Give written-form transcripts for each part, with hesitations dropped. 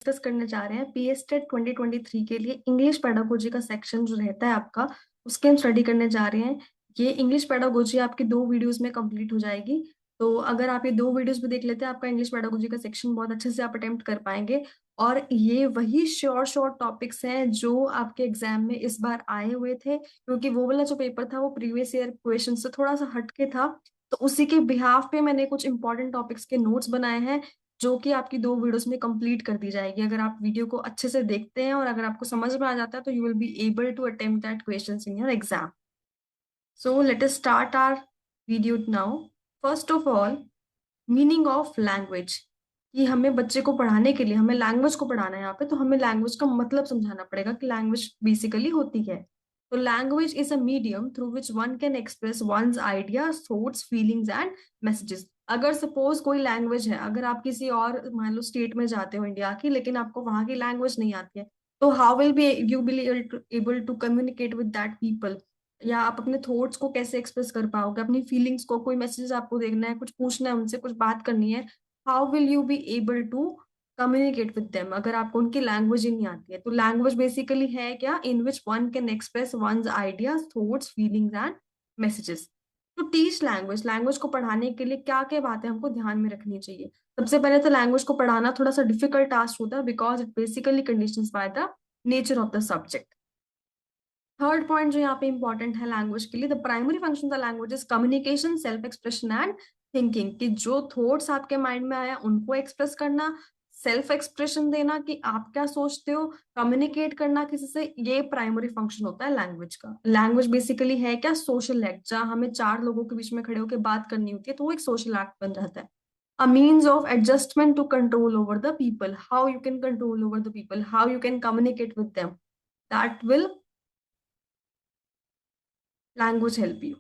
Discuss करने जा रहे हैं पीएसटेट 2023 के लिए इंग्लिश पेडागोजी का सेक्शन जो रहता है आपका, उसके हम स्टडी करने जा रहे हैं। ये इंग्लिश पेडागोजी आपकी 2 वीडियोस में कंप्लीट हो जाएगी। तो अगर आप ये 2 वीडियोस भी देख लेते हैं, आपका इंग्लिश पेडागोजी का सेक्शन बहुत अच्छे से आप अटेम्प्ट कर पाएंगे। और ये वही शॉर्ट टॉपिक्स हैं जो आपके एग्जाम में इस बार आए हुए थे, क्योंकि वो वाला जो पेपर था वो प्रीवियस ईयर क्वेश्चन से थोड़ा सा हटके था। तो उसी के बिहाफ पे मैंने कुछ इंपॉर्टेंट टॉपिक्स के नोट्स बनाए हैं, जो कि आपकी 2 वीडियोस में कंप्लीट कर दी जाएगी। अगर आप वीडियो को अच्छे से देखते हैं और अगर आपको समझ में आ जाता है तो you will be able to attempt that questions in your exam. So let us start our video now. First of all, meaning of language. कि हमें बच्चे को पढ़ाने के लिए हमें लैंग्वेज को पढ़ाना है यहाँ पे, तो हमें लैंग्वेज का मतलब समझाना पड़ेगा कि लैंग्वेज बेसिकली होती है। तो language is a medium through which one can express one's ideas, thoughts, feelings and messages. अगर सपोज कोई लैंग्वेज है, अगर आप किसी और मान लो स्टेट में जाते हो इंडिया की, लेकिन आपको वहां की लैंग्वेज नहीं आती है, तो how will be you be able to communicate with that people? या आप अपने थॉट्स को कैसे एक्सप्रेस कर पाओगे, अपनी फीलिंग्स को? कोई मैसेजेस आपको देखना है, कुछ पूछना है उनसे, कुछ बात करनी है, how will you be able to communicate with them अगर आपको उनकी लैंग्वेज ही नहीं आती है? तो लैंग्वेज बेसिकली है क्या? In which one can express one's ideas, thoughts, feelings and messages. तो टीच लैंग्वेज, लैंग्वेज को पढ़ाने के लिए क्या क्या बातें हमको ध्यान में रखनी चाहिए? सबसे पहले तो लैंग्वेज को पढ़ाना थोड़ा सा डिफिकल्ट टास्क होता है, because it basically conditions by the nature of the subject. Third point जो यहाँ पे इंपॉर्टेंट है लैंग्वेज के लिए, the primary function of the language is communication, self expression and thinking. कि जो थॉट्स आपके माइंड में आया उनको एक्सप्रेस करना, सेल्फ एक्सप्रेशन देना कि आप क्या सोचते हो, कम्युनिकेट करना किसी से, ये प्राइमरी फंक्शन होता है लैंग्वेज का। लैंग्वेज बेसिकली है क्या? Social act. जहाँ हमें 4 लोगों के बीच में खड़े होकर बात करनी होती है, तो वो एक सोशल एक्ट बन जाता है। A means of adjustment to control over the people. How you can control over the people, how you can communicate with them. That will language help you.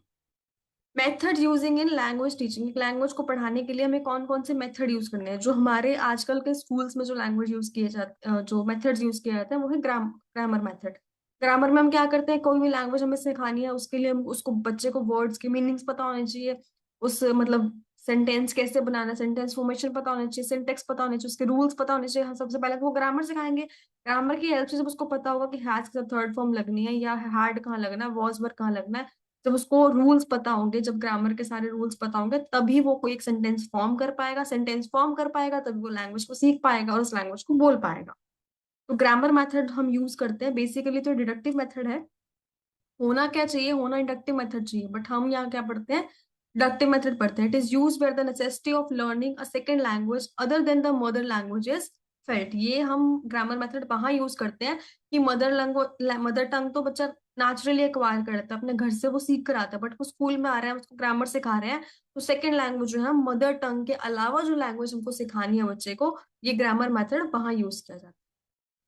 Method using in language teaching. Language को पढ़ाने के लिए हमें कौन कौन से method use करने हैं? जो हमारे आजकल के स्कूल्स में जो लैंग्वेज यूज किए जाते, जो मेथड्स यूज किए जाते हैं, वो है ग्रामर मेथड। ग्रामर में हम क्या करते हैं? कोई भी लैंग्वेज हमें सिखानी है, उसके लिए हम उसको बच्चे को वर्ड्स के मीनिंग्स पता होने चाहिए, उस मतलब सेंटेंस कैसे बनाना, सेंटेंस फॉर्मेशन पता होना चाहिए, सिंटेक्स पता होने चाहिए, उसके रूल्स पता होने चाहिए। हाँ, सबसे पहले तो वो ग्रामर सिखाएंगे। ग्रामर की हेल्प से जब उसको पता होगा कि हैज के साथ थर्ड फॉर्म लगनी है या हैड कहाँ लगना है, वॉज वर्ब कहाँ लगना है, जब उसको रूल्स पता होंगे, जब ग्रामर के सारे रूल्स पता होंगे, तभी वो कोई एक सेंटेंस फॉर्म कर पाएगा। सेंटेंस फॉर्म कर पाएगा तभी वो लैंग्वेज को सीख पाएगा और उस लैंग्वेज को बोल पाएगा। तो ग्रामर मेथड हम यूज करते हैं। बेसिकली तो डिडक्टिव मेथड है। होना क्या चाहिए? होना इंडक्टिव मेथड चाहिए, बट हम यहाँ क्या पढ़ते हैं? डिडक्टिव मेथड पढ़ते हैं। It is use where the necessity of learning a second language other than the mother language is felt. ये हम ग्रामर मेथड वहां यूज करते हैं कि मदर टंग तो बच्चा नेचुरली एक्वायर कर लेता है, अपने घर से वो सीख कर आता है, बट वो स्कूल में आ रहा है, उसको ग्रामर सिखा रहे हैं, तो सेकेंड लैंग्वेज जो है, मदर टंग के अलावा जो लैंग्वेज हमको सिखानी है बच्चे को, ये ग्रामर मेथड वहां यूज किया जाता है।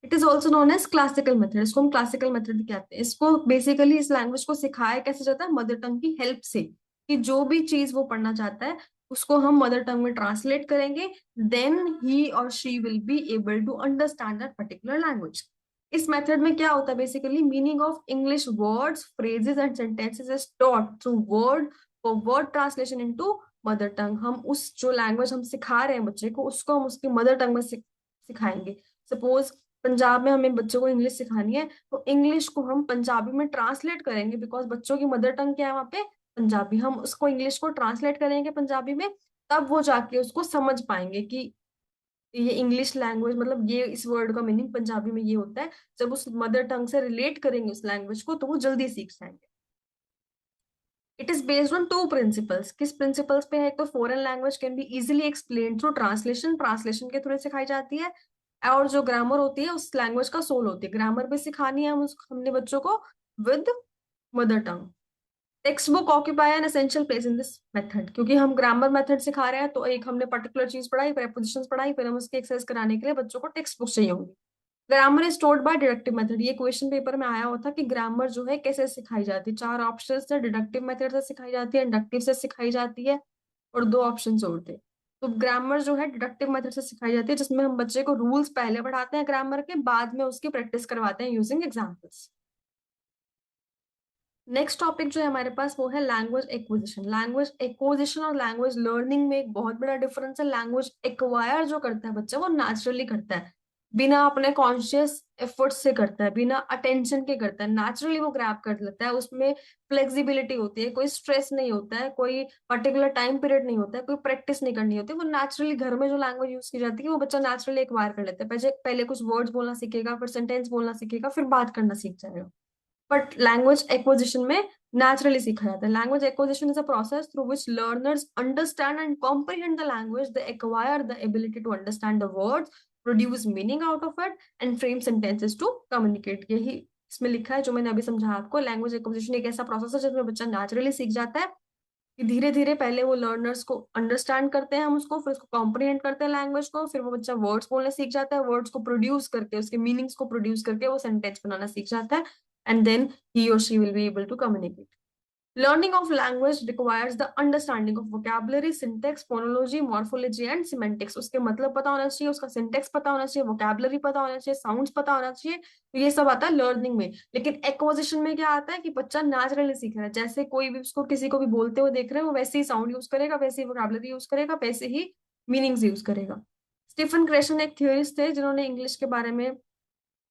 It is also known as classical method. इसको हम क्लासिकल मेथड भी कहते हैं। इसको बेसिकली इस लैंग्वेज को सिखाया कैसे जाता है? मदर टंग की हेल्प से। कि जो भी चीज वो पढ़ना चाहता है उसको हम मदर टंग में ट्रांसलेट करेंगे, देन ही और she will be able to understand that particular language. इस मेथड में क्या होता है? Basically meaning of English words, phrases and sentences is taught through word for word translation into mother tongue. हम उस जो लैंग्वेज हम सिखा रहे हैं बच्चे को, उसको हम उसकी मदर टंग में सिखाएंगे। सपोज पंजाब में हमें बच्चों को इंग्लिश सिखानी है, तो इंग्लिश को हम पंजाबी में ट्रांसलेट करेंगे, बिकॉज बच्चों की मदर टंग क्या है वहाँ पे? पंजाबी। हम उसको इंग्लिश को ट्रांसलेट करेंगे पंजाबी में, तब वो जाके उसको समझ पाएंगे कि ये इंग्लिश लैंग्वेज मतलब ये इस वर्ड का मीनिंग पंजाबी में ये होता है। जब उस मदर टंग से रिलेट करेंगे उस लैंग्वेज को, तो वो जल्दी सीख जाएंगे। It is based on 2 principles. किस प्रिंसिपल्स पे है? तो foreign language can be easily explain through translation, translation के थ्रू सिखाई जाती है। और जो ग्रामर होती है उस लैंग्वेज का सोल होती है। ग्रामर भी सिखानी है हमने बच्चों को with mother tongue. Text book occupy an essential place in this method. क्योंकि हम ग्रामर मेथड सिखा रहे हैं, तो एक हमने पर्टिकुलर चीज पढ़ाई, प्रेपोजिशंस पढ़ाई, फिर हम उसकी एक्सरसाइज कराने के लिए बच्चों को टेक्स्ट बुक चाहिए होगी। Grammar is told by deductive method. ये क्वेश्चन पेपर में आया हुआ था कि ग्रामर जो है कैसे सिखाई जाती है। 4 ऑप्शन है। डिडक्टिव मेथड से सिखाई जाती है, इंडक्टिव से सिखाई जाती है, और 2 ऑप्शन और थे। तो ग्रामर जो है डिडक्टिव मेथड से सिखाई जाती है, जिसमें हम बच्चे को रूल्स पहले पढ़ाते हैं ग्रामर के, बाद में उसकी प्रैक्टिस करवाते हैं यूजिंग एग्जाम्पल्स। नेक्स्ट टॉपिक जो है हमारे पास वो है लैंग्वेज एक्विजिशन। लैंग्वेज एक्विजिशन और लैंग्वेज लर्निंग में एक बहुत बड़ा डिफरेंस है। लैंग्वेज एक्वायर जो करता है बच्चा, वो नेचुरली करता है। बिना अपने कॉन्शियस एफर्ट से करता है, बिना अटेंशन के करता है, नेचुरली वो ग्रैब कर लेता है। उसमें फ्लेक्सिबिलिटी होती है, कोई स्ट्रेस नहीं होता है, कोई पर्टिकुलर टाइम पीरियड नहीं होता है, कोई प्रैक्टिस नहीं करनी होती। वो नेचुरली घर में जो लैंग्वेज यूज की जाती है वो बच्चा नेचुरली एक्वायर कर लेता है। पहले पहले कुछ वर्ड्स बोलना सीखेगा, फिर सेंटेंस बोलना सीखेगा, फिर बात करना सीख जाएगा। बट लैंग्वेज एक्विजिशन में नेचुरली सीखा जाता है। Language acquisition is a process through which learners understand and comprehend the language, they acquire the ability to understand the words, produce meaning out of it and frame sentences to communicate. यही इसमें लिखा है जो मैंने अभी समझा आपको। Language acquisition एक ऐसा प्रोसेस है जिसमें बच्चा नेचुरली सीख जाता है कि धीरे धीरे पहले वो लर्नर्स को अंडरस्टैंड करते हैं हम उसको, फिर उसको कॉम्प्रिहेंड करते हैं लैंग्वेज को, फिर वो बच्चा वर्ड्स बोलना सीख जाता है, वर्ड्स को प्रोड्यूस करके, उसके मीनिंग्स को प्रोड्यूस करके वो सेंटेंस बनाना सीख जाता है, एंड देन ही और she will be able to communicate. Learning of language requires the understanding of vocabulary, syntax, phonology, morphology and semantics। उसके मतलब पता होना चाहिए, उसका सिंटेक्स पता होना चाहिए, vocabulary पता होना चाहिए, साउंड्स पता होना चाहिए। तो ये सब आता है लर्निंग में। लेकिन एक्विजिशन में क्या आता है कि बच्चा नेचुरली सीख रहा है, जैसे कोई भी उसको किसी को भी बोलते हुए देख रहे हैं वो वैसे ही साउंड यूज करेगा, वैसे ही vocabulary यूज करेगा, वैसे ही मीनिंग्स यूज करेगा। स्टीफन क्रेशन एक थ्योरिस्ट थे जिन्होंने इंग्लिश के बारे में,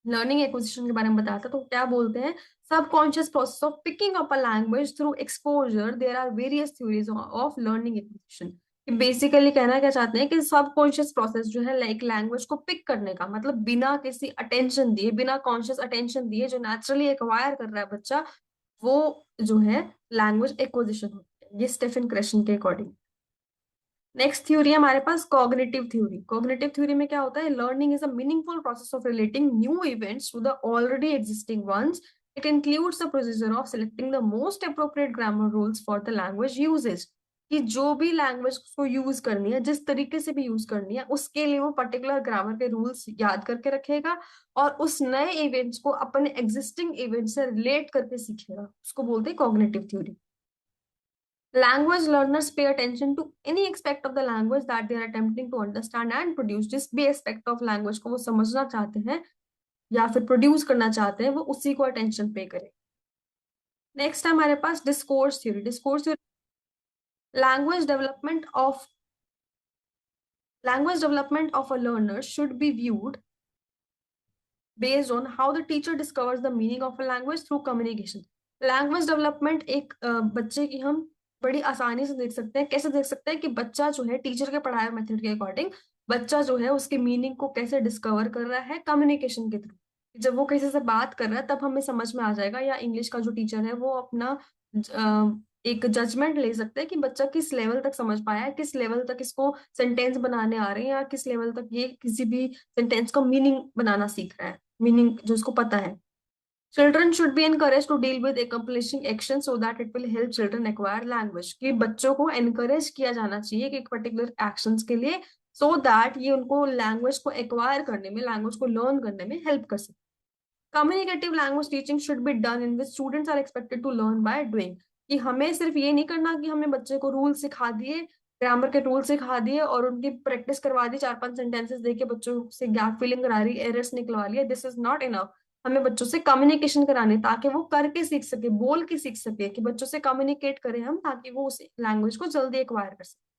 लर्निंग एक्विजिशन के बारे में बताया था। तो क्या बोलते हैं, subconscious process of picking up a language through exposure, there are various theories of learning acquisition. Basically कहना क्या चाहते हैं कि सबकॉन्शियस प्रोसेस जो है लाइक लैंग्वेज को पिक करने का, मतलब बिना किसी अटेंशन दिए, बिना कॉन्शियस अटेंशन दिए जो नेचुरली एक्वायर कर रहा है बच्चा, वो जो है लैंग्वेज एक्विजिशन होती है, ये स्टीफन क्रेशन के अकॉर्डिंग। नेक्स्ट थ्योरी है हमारे पास कॉग्निटिव थ्योरी। कॉग्निटिव थ्योरी में क्या होता है, learning is a meaningful process of relating new events to the already existing ones. It includes the procedure of selecting the most appropriate grammar rules for the language usage. कि जो भी language को use करनी है, जिस तरीके से भी यूज करनी है, उसके लिए वो पर्टिकुलर ग्रामर के रूल्स याद करके रखेगा और उस नए इवेंट्स को अपने एग्जिस्टिंग इवेंट से रिलेट करके सीखेगा। उसको बोलते हैं cognitive theory. Language learners pay attention to any aspect of the language that they are attempting to understand and produce। जिस भी एस्पेक्ट ऑफ लैंग्वेज को वो समझना चाहते हैं या फिर प्रोड्यूस करना चाहते हैं, वो उसी को अटेंशन पे करें। नेक्स्ट है हमारे पास discourse theory. Discourse theory, language development of a learner should be viewed based on how the teacher discovers the meaning of a language through communication। Language development एक बच्चे की हम बड़ी आसानी से देख सकते हैं। कैसे देख सकते हैं कि बच्चा जो है टीचर के पढ़ाए मेथड के अकॉर्डिंग, बच्चा जो है उसके मीनिंग को कैसे डिस्कवर कर रहा है कम्युनिकेशन के थ्रू। जब वो किसी से बात कर रहा है तब हमें समझ में आ जाएगा, या इंग्लिश का जो टीचर है वो अपना एक जजमेंट ले सकते हैं कि बच्चा किस लेवल तक समझ पाया है, किस लेवल तक इसको सेंटेंस बनाने आ रहे हैं, या किस लेवल तक ये किसी भी सेंटेंस का मीनिंग बनाना सीख रहा है, मीनिंग जो उसको पता है। Children should be encouraged to deal with accomplishing action so that it will help children acquire language। कि बच्चों को encourage किया जाना चाहिए कि एक particular actions के लिए, so that ये उनको language को acquire करने में, language को learn करने में help कर सके। Communicative language teaching should be done in which students are expected to learn by doing। कि हमें सिर्फ ये नहीं करना कि हमने बच्चे को रूल सिखा दिए, ग्रामर के रूल सिखा दिए और उनकी प्रैक्टिस करवा दी, 4-5 सेंटेंसेस देके बच्चों से गैप फिलिंग करा रही, एरर्स निकलवा लिया। This is not enough. हमें बच्चों से कम्युनिकेशन कराने ताकि वो करके सीख सके, बोल के सीख सके, कि बच्चों से कम्युनिकेट करें हम ताकि वो उस लैंग्वेज को जल्दी एक्वायर कर सके।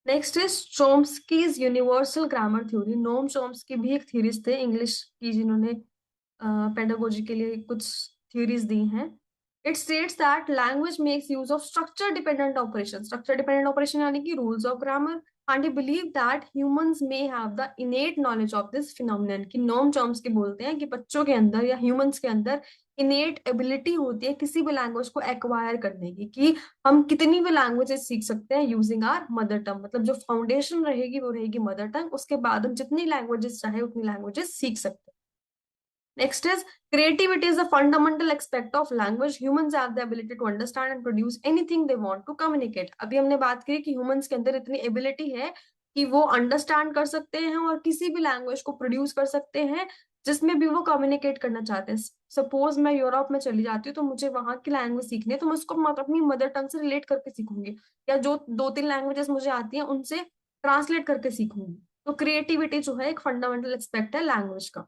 Next is Chomsky's universal grammar theory. Noam Chomsky भी एक थ्योरिस्ट थे इंग्लिश की जिन्होंने पेडागोजी के लिए कुछ थ्योरीज दी हैं। It states that language makes use of structure dependent operation. Structure dependent operation यानी कि rules of grammar. And he believe that humans may have the इनेट knowledge of this phenomenon. कि Noam Chomsky बोलते हैं कि बच्चों के अंदर या ह्यूमंस के अंदर इनेट एबिलिटी होती है किसी भी लैंग्वेज को एक्वायर करने की, कि हम कितनी भी लैंग्वेजेस सीख सकते हैं यूजिंग आर मदर टंग। मतलब जो फाउंडेशन रहेगी वो रहेगी मदर टंग, उसके बाद हम जितनी लैंग्वेजेस चाहे उतनी लैंग्वेजेस सीख सकते हैं। Next is creativity is a fundamental aspect of language। Humans have the ability to understand and produce anything they want to communicate। अभी हमने बात की कि humans के अंदर इतनी ability है कि वो अंडरस्टैंड कर सकते हैं और किसी भी लैंग्वेज को प्रोड्यूस कर सकते हैं जिसमें भी वो कम्युनिकेट करना चाहते हैं। सपोज मैं यूरोप में चली जाती हूँ तो मुझे वहां की लैंग्वेज सीखनी है, तो मैं उसको अपनी मदर टंग से रिलेट करके सीखूंगी, या जो 2-3 लैंग्वेजेस मुझे आती हैं उनसे ट्रांसलेट करके सीखूंगी। तो क्रिएटिविटी जो है एक फंडामेंटल एस्पेक्ट है लैंग्वेज का।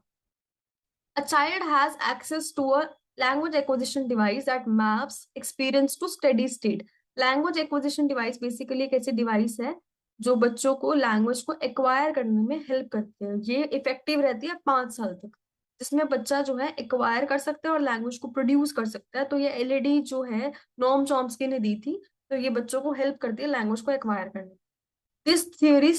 A child has access to a language acquisition device that maps experience to steady state। Language acquisition device basically एक ऐसी डिवाइस है जो बच्चों को लैंग्वेज को एक्वायर करने में हेल्प करते हैं। ये इफेक्टिव रहती है 5 साल तक, जिसमें बच्चा जो है एक्वायर कर सकता है और लैंग्वेज को प्रोड्यूस कर सकता है। तो ये एलईडी जो है नोम चॉम्स्की ने दी थी, तो ये बच्चों को हेल्प करती है लैंग्वेज को एक्वायर करने में। This theory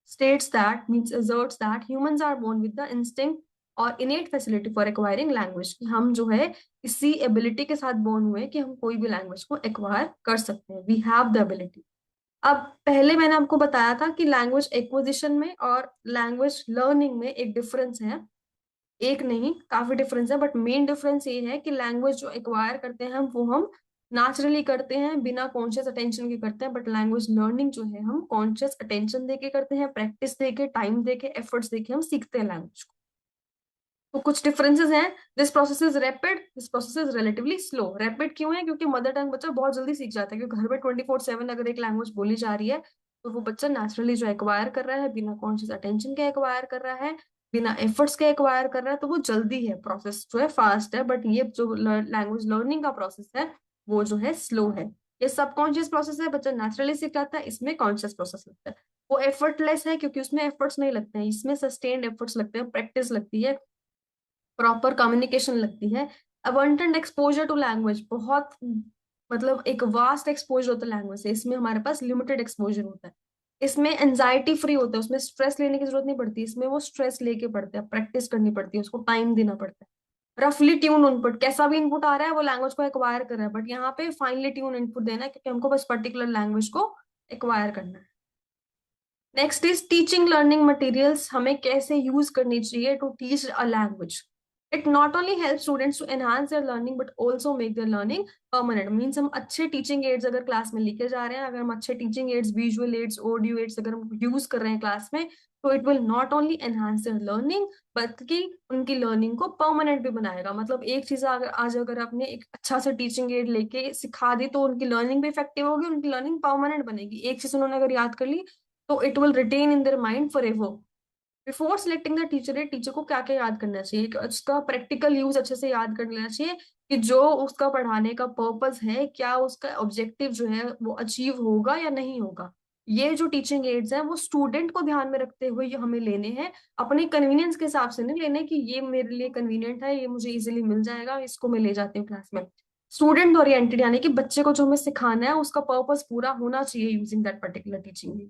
states that means asserts that humans are born with the instinct और innate facility for acquiring language, कि हम जो है इसी एबिलिटी के साथ बोर्न हुए हैं कि हम कोई भी लैंग्वेज को एक्वायर कर सकते हैं। We have the ability. अब पहले मैंने आपको बताया था कि लैंग्वेज एक्विजिशन में और लैंग्वेज लर्निंग में एक डिफरेंस है। एक नहीं, काफी डिफरेंस है, बट मेन डिफरेंस ये है कि लैंग्वेज जो एक्वायर करते हैं वो हम नेचुरली करते हैं, बिना कॉन्शियस अटेंशन के करते हैं। बट लैंग्वेज लर्निंग जो है हम कॉन्शियस अटेंशन देके करते हैं, प्रैक्टिस देके, टाइम देके, एफर्ट्स देके हम सीखते हैं लैंग्वेज को। तो कुछ डिफरेंसेस हैं। This process is rapid, this process is relatively slow. Rapid क्यों है? क्योंकि मदर टंग बच्चा बहुत जल्दी सीख जाता है, क्योंकि घर में 24/7 अगर एक लैंग्वेज बोली जा रही है तो वो बच्चा नेचुरली जो एक्वायर कर रहा है, बिना कॉन्शियस अटेंशन के एक्वायर कर रहा है, बिना एफर्ट्स के एक्वायर कर रहा है, तो वो जल्दी है, प्रोसेस जो है फास्ट है। बट ये जो लैंग्वेज लर्निंग का प्रोसेस है वो जो है स्लो है। ये सबकॉन्शियस प्रोसेस है, बच्चा नेचुरली सीख जाता है, इसमें कॉन्शियस प्रोसेस लगता है। वो एफर्टलेस है क्योंकि उसमें एफर्ट्स नहीं लगते हैं, इसमें सस्टेन्ड एफर्ट्स लगते हैं, प्रैक्टिस लगती है, प्रॉपर कम्युनिकेशन लगती है। अबंडेंट एक्सपोजर टू लैंग्वेज, बहुत मतलब एक वास्ट एक्सपोजर होता है लैंग्वेज से, इसमें हमारे पास लिमिटेड एक्सपोजर होता है। इसमें एंजाइटी फ्री होता है, उसमें स्ट्रेस लेने की जरूरत नहीं पड़ती, इसमें वो स्ट्रेस लेके पढ़ते हैं, प्रैक्टिस करनी पड़ती है, उसको टाइम देना पड़ता है। रफली ट्यून इनपुट, कैसा भी इनपुट आ रहा है वो लैंग्वेज को एक्वायर कर रहा है, बट यहाँ पे फाइनली ट्यून इनपुट देना है, क्योंकि हमको बस पर्टिकुलर लैंग्वेज को एक्वायर करना है। Next is teaching learning materials, हमें कैसे यूज करनी चाहिए to teach a language. It not only help students to enhance their learning but also make their learning permanent. Means हम अच्छे टीचिंग एड्स अगर क्लास में लेके जा रहे हैं, अगर हम अच्छे teaching aids, visual aids, audio aids अगर हम यूज कर रहे हैं क्लास में, तो it will not only enhance their learning बल्कि उनकी लर्निंग को परमानेंट भी बनाएगा। मतलब एक चीज अगर आज अगर आपने एक अच्छा सा टीचिंग एड लेके सिखा दी तो उनकी लर्निंग भी इफेक्टिव होगी, उनकी लर्निंग परमानेंट बनेगी। एक चीज उन्होंने अगर याद कर ली तो it will retain in their mind forever. Before selecting the teacher, teacher को क्या क्या याद करना चाहिए, कि उसका प्रैक्टिकल यूज अच्छे से याद कर लेना चाहिए, कि जो उसका पढ़ाने का पर्पस है, क्या उसका ऑब्जेक्टिव जो है वो अचीव होगा या नहीं होगा। ये जो टीचिंग एड्स हैं वो स्टूडेंट को ध्यान में रखते हुए ये हमें लेने हैं, अपने कन्वीनियंस के हिसाब से नहीं लेने कि ये मेरे लिए कन्वीनियंट है, ये मुझे इजीली मिल जाएगा, इसको मैं ले जाती हूँ क्लास में। स्टूडेंट ओरिएंटेड, यानी कि बच्चे को जो हमें सिखाना है उसका पर्पस पूरा होना चाहिए using that particular teaching add.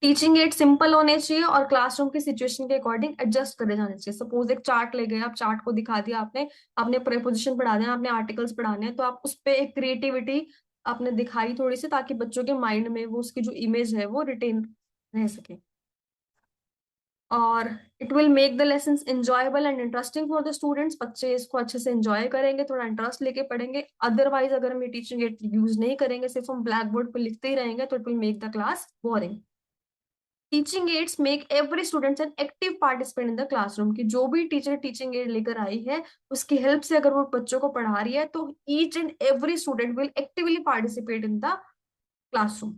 Teaching add simple होने चाहिए और क्लासरूम की सिचुएशन के अकॉर्डिंग एडजस्ट करे जाने चाहिए। सपोज एक चार्ट ले गए, आप चार्ट को दिखा दिया आपने, आपने प्रेपोजिशन पढ़ा दिया, आपने आर्टिकल्स पढ़ाने हैं, तो आप उस पे एक क्रिएटिविटी आपने दिखाई थोड़ी सी, ताकि बच्चों के माइंड में वो उसकी जो इमेज है वो रिटेन रह सके। और it will make the lessons enjoyable and interesting for the students, बच्चे इसको अच्छे से एंजॉय करेंगे, थोड़ा इंटरेस्ट लेके पढ़ेंगे। अदरवाइज अगर हम ये टीचिंग एड यूज नहीं करेंगे, सिर्फ हम ब्लैक बोर्ड पे लिखते ही रहेंगे, तो it will make the class boring. Teaching ads make every student an active participant in the classroom, की जो भी टीचर टीचिंग एड लेकर आई है उसकी हेल्प से अगर वो बच्चों को पढ़ा रही है तो each and every student will actively participate in the classroom.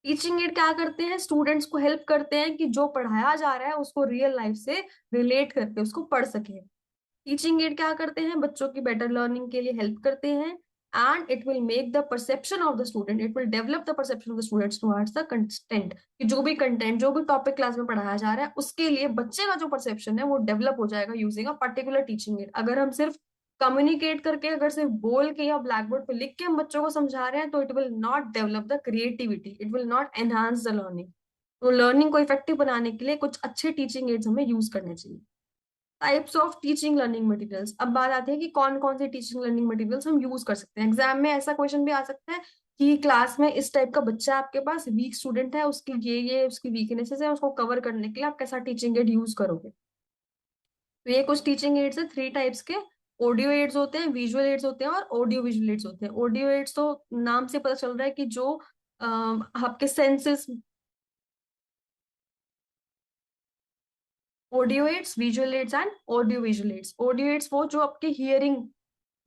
Teaching add क्या करते हैं? स्टूडेंट्स को हेल्प करते हैं कि जो पढ़ाया जा रहा है उसको रियल लाइफ से रिलेट करके उसको पढ़ सके। टीचिंग एड क्या करते हैं? बच्चों की बेटर लर्निंग के लिए हेल्प करते हैं। And it will make the perception of the student, it will develop the perception of the students towards the content, कि जो भी कंटेंट, जो भी टॉपिक क्लास में पढ़ाया जा रहा है उसके लिए बच्चे का जो परसेप्शन है वो डेवलप हो जाएगा using a particular teaching add. अगर हम सिर्फ कम्युनिकेट करके, अगर सिर्फ बोल के या ब्लैक बोर्ड पे लिख के हम बच्चों को समझा रहे हैं, तो it will not develop the creativity, it will not enhance the learning. तो लर्निंग को इफेक्टिव बनाने के लिए कुछ अच्छे टीचिंग एड्स हमें यूज करने चाहिए। Types of teaching learning materials, अब बात आती है कि कौन कौन से टीचिंग लर्निंग मटेरियल्स हम यूज कर सकते हैं। एग्जाम में ऐसा क्वेश्चन भी आ सकता है कि क्लास में इस टाइप का बच्चा आपके पास वीक स्टूडेंट है, उसकी ये उसकी वीकनेसेस है, उसको कवर करने के लिए आप कैसा टीचिंग एड यूज करोगे। तो ये कुछ टीचिंग एड्स है 3 टाइप्स के। ऑडियो एड्स होते हैं, विजुअल एड्स होते हैं और ऑडियो विजुअल एड्स होते हैं। ऑडियो एड्स तो नाम से पता चल रहा है कि जो आपके senses, audio aids, visual aids and audio visual aids. Audio aids वो जो आपके हियरिंग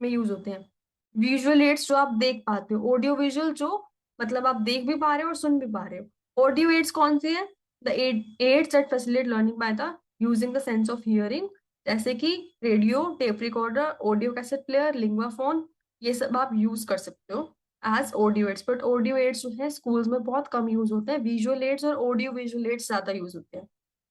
में यूज होते हैं। विजुअल एड्स जो आप देख पाते हो। ऑडियो विजुअल जो मतलब आप देख भी पा रहे हो और सुन भी पा रहे हो। ऑडियो एड्स कौन से हैं? The aids that facilitate learning by the using the sense of hearing, जैसे कि radio, tape recorder, audio cassette player, linguaphone, ये सब आप यूज कर सकते हो as audio aids, but audio aids जो है स्कूल्स में बहुत कम यूज होते हैं, विजुअल एड्स और ऑडियो विजुअल एड्स ज्यादा यूज होते हैं।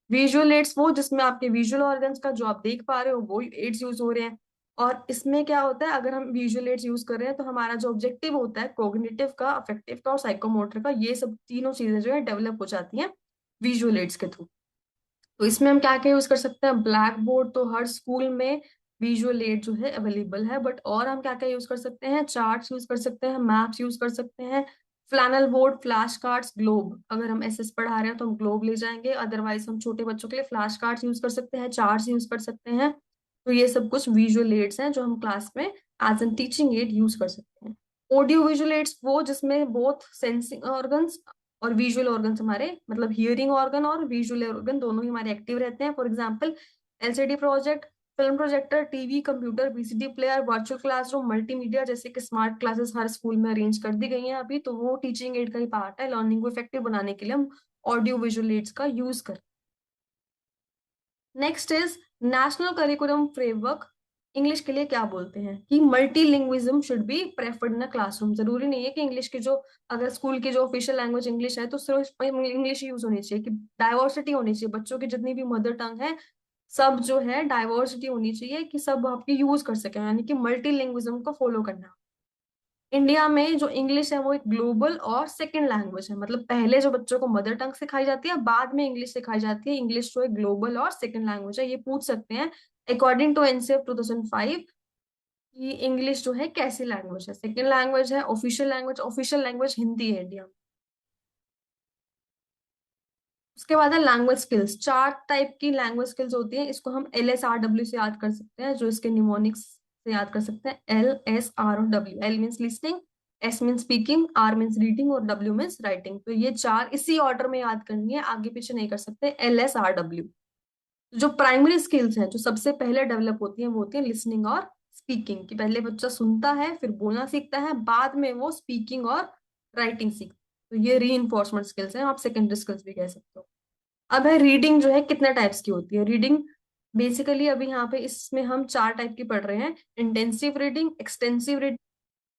विजुअल एड्स वो जिसमें आपके विजुअल ऑर्गन्स का जो आप देख पा रहे हो वो एड्स यूज हो रहे हैं। और इसमें क्या होता है, अगर हम विजुअल एड्स यूज कर रहे हैं तो हमारा जो ऑब्जेक्टिव होता है कोग्निटिव का, अफेक्टिव का और साइकोमोटर का, ये सब तीनों चीजें जो है डेवलप हो जाती हैं विजुअल एड्स के थ्रू। तो इसमें हम क्या क्या यूज कर सकते हैं, ब्लैक बोर्ड तो हर स्कूल में विजुअल एड जो है अवेलेबल है, बट और हम क्या क्या यूज कर सकते हैं, चार्ट्स यूज कर सकते हैं, मैप्स यूज कर सकते हैं, flannel board, flash cards, globe, अगर हम एसएस पढ़ा रहे हैं तो हम ग्लोब ले जाएंगे, अदरवाइज हम छोटे बच्चों के लिए फ्लैश कार्ड्स यूज कर सकते हैं, चार्ट्स यूज कर सकते हैं। तो ये सब कुछ विजुअल एड्स हैं जो हम क्लास में as an teaching aid use कर सकते हैं। ऑडियो विजुअल एड्स वो जिसमें बोथ सेंसिंग ऑर्गन्स और विजुअल ऑर्गन्स हमारे, मतलब हियरिंग ऑर्गन और विजुअल ऑर्गन दोनों ही हमारे एक्टिव रहते हैं। For example LCD project, film projector, TV, computer, VCD player, virtual classroom, multimedia, जैसे कि स्मार्ट क्लासेस हर स्कूल में अरेंज कर दी गई हैं अभी, तो वो टीचिंग एड का ही पार्ट है। लर्निंग को इफेक्टिव बनाने के लिए हम ऑडियो विजुअल एड्स का यूज कर। Next is national curriculum framework. English के लिए क्या बोलते हैं कि मल्टीलिंग्विज्म should be preferred in a classroom. जरूरी नहीं है कि इंग्लिश की जो, अगर स्कूल की जो ऑफिशियल लैंग्वेज इंग्लिश है तो सिर्फ इंग्लिश यूज होनी चाहिए, कि डाइवर्सिटी होनी चाहिए, बच्चों की जितनी भी मदर टंग है सब जो है डाइवर्सिटी होनी चाहिए, कि सब आपकी यूज कर सके, यानी कि मल्टीलिंग्विज्म को फॉलो करना। इंडिया में जो इंग्लिश है वो एक ग्लोबल और सेकंड लैंग्वेज है, मतलब पहले जो बच्चों को मदर टंग सिखाई जाती है बाद में इंग्लिश सिखाई जाती है। इंग्लिश जो है ग्लोबल और सेकंड लैंग्वेज है। ये पूछ सकते हैं अकॉर्डिंग टू एनसीएफ 2005 कि इंग्लिश जो है कैसी लैंग्वेज है, सेकंड लैंग्वेज है, ऑफिशियल लैंग्वेज हिंदी है इंडिया में। उसके बाद है लैंग्वेज स्किल्स। चार टाइप की लैंग्वेज स्किल्स होती है, इसको हम LSRW से याद कर सकते हैं, जो इसके निमोनिक्स से याद कर सकते हैं, LSR और W। L mean listening, S mean speaking, R mean reading और W मीन राइटिंग। तो ये चार इसी ऑर्डर में याद करनी है, आगे पीछे नहीं कर सकते। LSRW जो प्राइमरी स्किल्स हैं जो सबसे पहले डेवलप होती हैं वो होती है लिसनिंग और स्पीकिंग, कि पहले बच्चा सुनता है फिर बोलना सीखता है, बाद में वो स्पीकिंग और राइटिंग सीखता है। तो ये री इन्फोर्समेंट स्किल्स हैं, आप सेकेंडरी स्किल्स भी कह सकते हो। अब है रीडिंग, जो है कितने टाइप्स की होती है रीडिंग। बेसिकली अभी यहाँ पे इसमें हम चार टाइप की पढ़ रहे हैं, इंटेंसिव रीडिंग, एक्सटेंसिव रीडिंग,